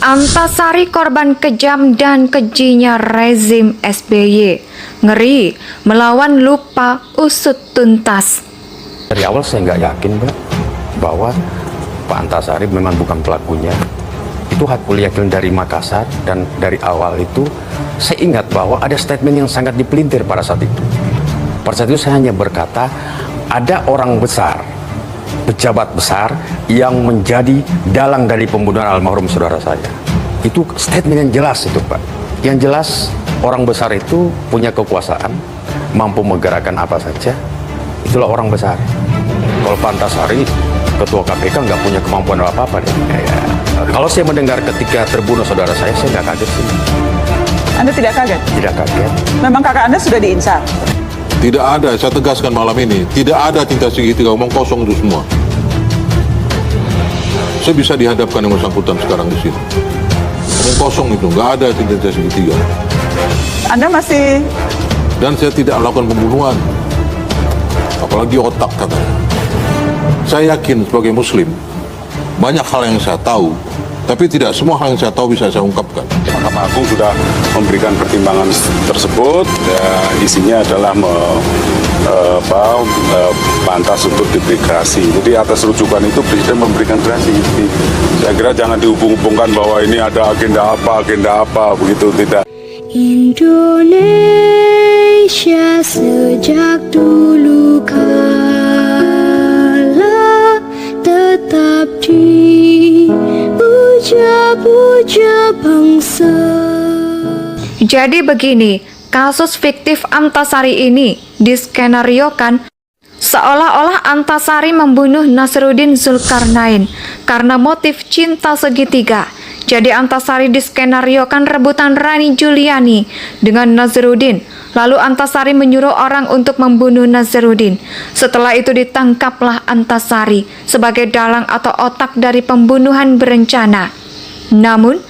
Antasari korban kejam dan kejinya rezim SBY. Ngeri, melawan lupa usut tuntas. Dari awal saya nggak yakin, Mbak, bahwa Pak Antasari memang bukan pelakunya. Itu Hakul Yakin dari Makassar, dan dari awal itu saya ingat bahwa ada statement yang sangat dipelintir pada saat itu. Pada saat itu saya hanya berkata, ada orang besar, pejabat besar yang menjadi dalang dari pembunuhan almarhum saudara saya. Itu statement yang jelas itu, Pak. Yang jelas orang besar itu punya kekuasaan, mampu menggerakkan apa saja. Itulah orang besar. Kalau Pak Antasari, ketua KPK, nggak punya kemampuan apa-apa deh. Kalau saya mendengar ketika terbunuh saudara saya nggak kaget sih. Anda tidak kaget? Tidak kaget. Memang kakak Anda sudah diincar? Tidak ada, saya tegaskan malam ini, tidak ada tinta segitiga, omong kosong itu semua. Saya bisa dihadapkan yang bersangkutan sekarang di sini. Omong kosong itu, nggak ada tinta segitiga. Anda masih... Dan saya tidak melakukan pembunuhan, apalagi otak katanya. Saya yakin sebagai Muslim, banyak hal yang saya tahu, tapi tidak semua hal yang saya tahu bisa saya ungkapkan. Mahkamah Agung sudah memberikan pertimbangan tersebut, isinya adalah pantas untuk diberi gerasi. Jadi atas rujukan itu Presiden memberikan gerasi. Jadi, saya kira jangan dihubung-hubungkan bahwa ini ada agenda apa, begitu, tidak. Indonesia sejak dulu kala tetap dipuja-puja bangsa. Jadi begini, kasus fiktif Antasari ini diskenariokan seolah-olah Antasari membunuh Nasruddin Zulkarnain karena motif cinta segitiga. Jadi Antasari diskenariokan rebutan Rani Juliani dengan Nasruddin. Lalu Antasari menyuruh orang untuk membunuh Nasruddin. Setelah itu ditangkaplah Antasari sebagai dalang atau otak dari pembunuhan berencana. Namun,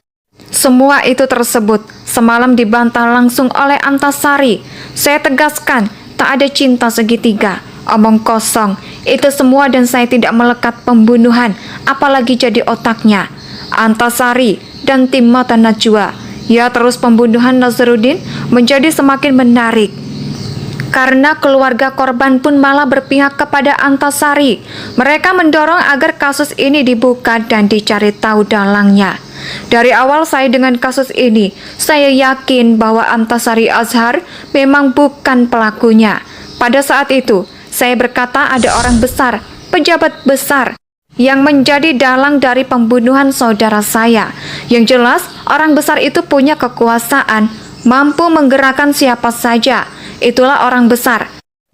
semua itu tersebut semalam dibantah langsung oleh Antasari. Saya tegaskan, tak ada cinta segitiga. Omong kosong, itu semua dan saya tidak melekat pembunuhan, apalagi jadi otaknya. Antasari dan tim Mata Najwa. Ya, terus pembunuhan Nasruddin menjadi semakin menarik. Karena keluarga korban pun malah berpihak kepada Antasari. Mereka mendorong agar kasus ini dibuka dan dicari tahu dalangnya. Dari awal saya dengan kasus ini, saya yakin bahwa Antasari Azhar memang bukan pelakunya. Pada saat itu, saya berkata ada orang besar, pejabat besar, yang menjadi dalang dari pembunuhan saudara saya. Yang jelas, orang besar itu punya kekuasaan, mampu menggerakkan siapa saja. Itulah orang besar.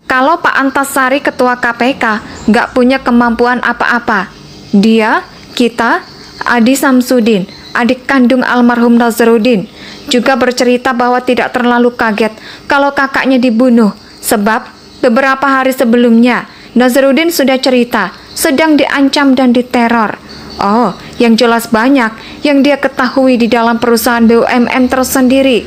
Kalau Pak Antasari ketua KPK nggak punya kemampuan apa-apa, dia, kita, Adi Samsudin, adik kandung almarhum Nasruddin, juga bercerita bahwa tidak terlalu kaget kalau kakaknya dibunuh, sebab beberapa hari sebelumnya Nasruddin sudah cerita sedang diancam dan diteror. Oh, yang jelas banyak yang dia ketahui di dalam perusahaan BUMN tersendiri.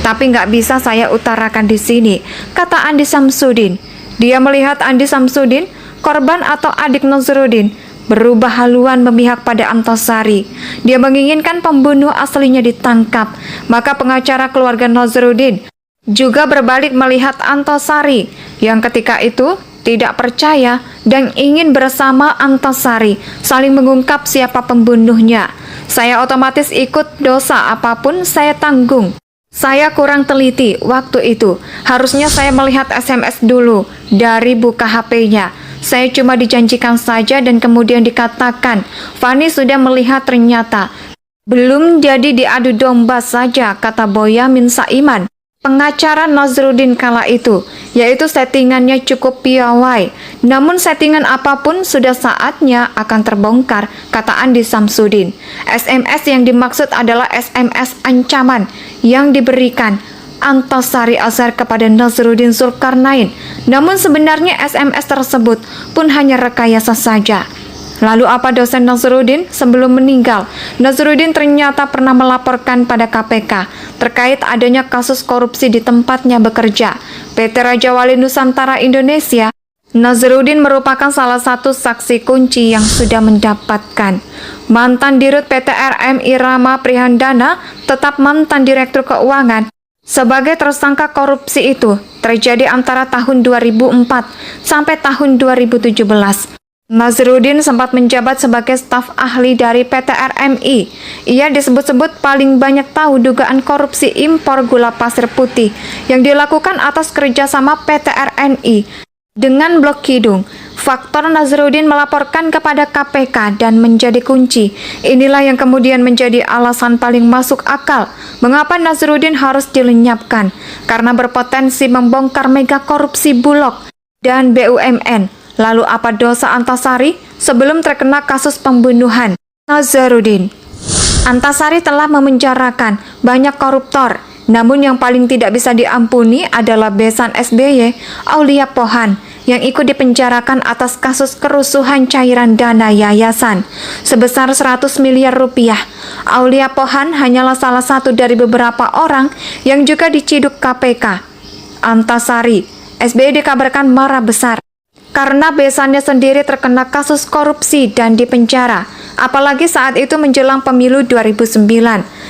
Tapi nggak bisa saya utarakan di sini, kata Andi Samsudin. Dia melihat Andi Samsudin, korban atau adik Nasruddin, berubah haluan memihak pada Antasari. Dia menginginkan pembunuh aslinya ditangkap. Maka pengacara keluarga Nasruddin juga berbalik melihat Antasari, yang ketika itu tidak percaya dan ingin bersama Antasari saling mengungkap siapa pembunuhnya. Saya otomatis ikut, dosa apapun saya tanggung. Saya kurang teliti waktu itu. Harusnya saya melihat SMS dulu dari buka HP-nya. Saya cuma dijanjikan saja dan kemudian dikatakan, Fani sudah melihat ternyata. Belum jadi diadu domba saja, kata Boyamin Saiman, pengacara Nasruddin kala itu, yaitu settingannya cukup piawai. Namun settingan apapun sudah saatnya akan terbongkar, kata Andi Samsudin. SMS yang dimaksud adalah SMS ancaman yang diberikan Antasari Azhar kepada Nasruddin Zulkarnain. Namun sebenarnya SMS tersebut pun hanya rekayasa saja. Lalu apa dosen Nasruddin sebelum meninggal? Nasruddin ternyata pernah melaporkan pada KPK terkait adanya kasus korupsi di tempatnya bekerja, PT Raja Wali Nusantara Indonesia. Nazarudin merupakan salah satu saksi kunci yang sudah mendapatkan. Mantan Dirut PT RMI Rama Prihandana tetap mantan Direktur Keuangan sebagai tersangka korupsi itu terjadi antara tahun 2004 sampai tahun 2017. Nazarudin sempat menjabat sebagai staf ahli dari PT RMI. Ia disebut-sebut paling banyak tahu dugaan korupsi impor gula pasir putih yang dilakukan atas kerjasama PT RMI dengan Blok Kidung. Faktor Nazarudin melaporkan kepada KPK dan menjadi kunci. Inilah yang kemudian menjadi alasan paling masuk akal mengapa Nazarudin harus dilenyapkan, karena berpotensi membongkar mega korupsi Bulog dan BUMN. Lalu apa dosa Antasari sebelum terkena kasus pembunuhan Nazarudin? Antasari telah memenjarakan banyak koruptor, namun yang paling tidak bisa diampuni adalah besan SBY, Aulia Pohan, yang ikut dipenjarakan atas kasus kerusuhan cairan dana yayasan sebesar 100 miliar rupiah. Aulia Pohan hanyalah salah satu dari beberapa orang yang juga diciduk KPK. Antasari, SBY dikabarkan marah besar karena besannya sendiri terkena kasus korupsi dan dipenjara, apalagi saat itu menjelang pemilu 2009.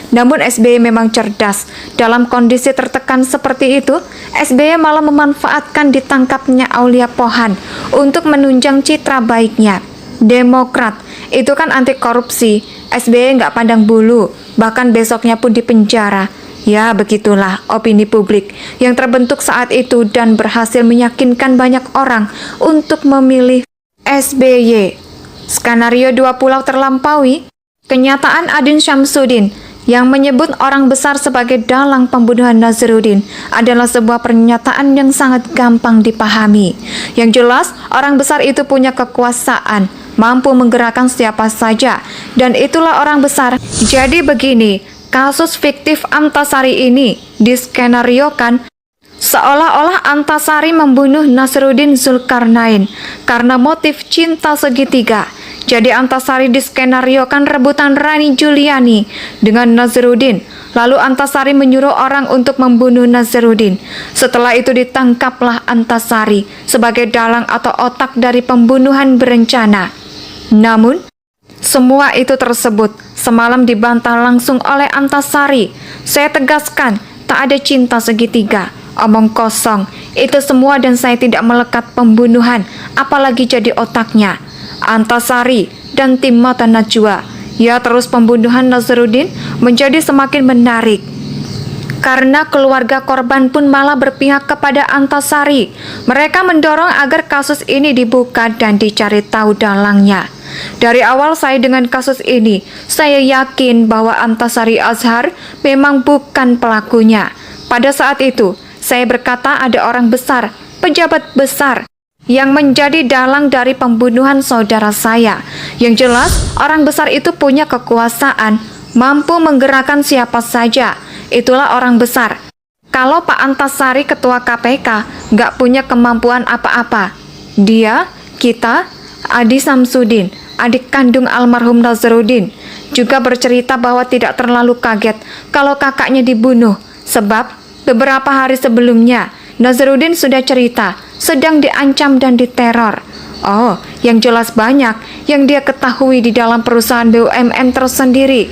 Namun SBY memang cerdas. Dalam kondisi tertekan seperti itu, SBY malah memanfaatkan ditangkapnya Aulia Pohan untuk menunjang citra baiknya. Demokrat itu kan anti korupsi, SBY nggak pandang bulu, bahkan besoknya pun dipenjara. Ya, begitulah opini publik yang terbentuk saat itu dan berhasil meyakinkan banyak orang untuk memilih SBY. Skenario dua pulau terlampaui. Kenyataan Adin Syamsuddin yang menyebut orang besar sebagai dalang pembunuhan Nazarudin adalah sebuah pernyataan yang sangat gampang dipahami. Yang jelas, orang besar itu punya kekuasaan, mampu menggerakkan siapa saja, dan itulah orang besar. Jadi begini, kasus fiktif Antasari ini diskenariokan seolah-olah Antasari membunuh Nazarudin Zulkarnain karena motif cinta segitiga. Jadi Antasari diskenariokan rebutan Rani Juliani dengan Nazarudin. Lalu Antasari menyuruh orang untuk membunuh Nazarudin. Setelah itu ditangkaplah Antasari sebagai dalang atau otak dari pembunuhan berencana. Namun, semua itu tersebut semalam dibantah langsung oleh Antasari. Saya tegaskan, tak ada cinta segitiga. Omong kosong, itu semua dan saya tidak melekat pembunuhan, apalagi jadi otaknya. Antasari dan tim Mata Najwa. Ya, terus pembunuhan Nazarudin menjadi semakin menarik karena keluarga korban pun malah berpihak kepada Antasari. Mereka mendorong agar kasus ini dibuka dan dicari tahu dalangnya. Dari awal saya dengan kasus ini, saya yakin bahwa Antasari Azhar memang bukan pelakunya. Pada saat itu, saya berkata ada orang besar, pejabat besar, yang menjadi dalang dari pembunuhan saudara saya. Yang jelas, orang besar itu punya kekuasaan, mampu menggerakkan siapa saja. Itulah orang besar. Kalau Pak Antasari ketua KPK nggak punya kemampuan apa-apa, dia, kita, Adi Samsudin, adik kandung almarhum Nazarudin, juga bercerita bahwa tidak terlalu kaget kalau kakaknya dibunuh, sebab beberapa hari sebelumnya Nazarudin sudah cerita sedang diancam dan diteror. Oh, yang jelas banyak yang dia ketahui di dalam perusahaan BUMN tersendiri.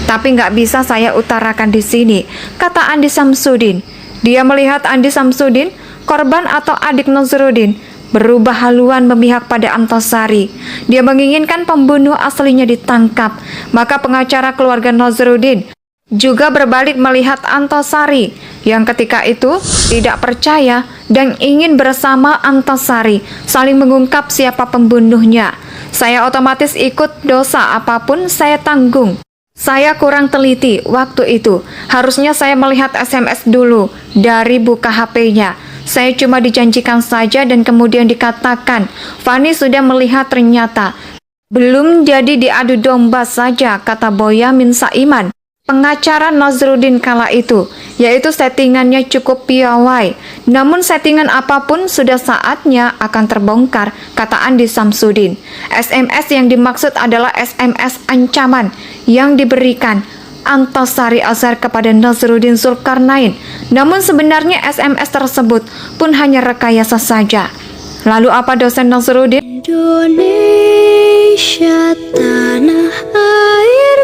Tapi nggak bisa saya utarakan di sini, kata Andi Samsudin. Dia melihat Andi Samsudin, korban atau adik Nazarudin, berubah haluan memihak pada Antasari. Dia menginginkan pembunuh aslinya ditangkap. Maka pengacara keluarga Nazarudin juga berbalik melihat Antasari yang ketika itu tidak percaya dan ingin bersama Antasari saling mengungkap siapa pembunuhnya. Saya otomatis ikut, dosa apapun saya tanggung. Saya kurang teliti waktu itu. Harusnya saya melihat SMS dulu dari buka HP-nya. Saya cuma dijanjikan saja dan kemudian dikatakan Fani sudah melihat ternyata. Belum jadi diadu domba saja, kata Boyamin Saiman, pengacara Nazarudin kala itu, yaitu settingannya cukup piawai. Namun settingan apapun sudah saatnya akan terbongkar, kata Andi Samsudin. SMS yang dimaksud adalah SMS ancaman yang diberikan Antasari Azhar kepada Nazarudin Zulkarnain. Namun sebenarnya SMS tersebut pun hanya rekayasa saja. Lalu apa dosen Nasruddin? Indonesia tanah air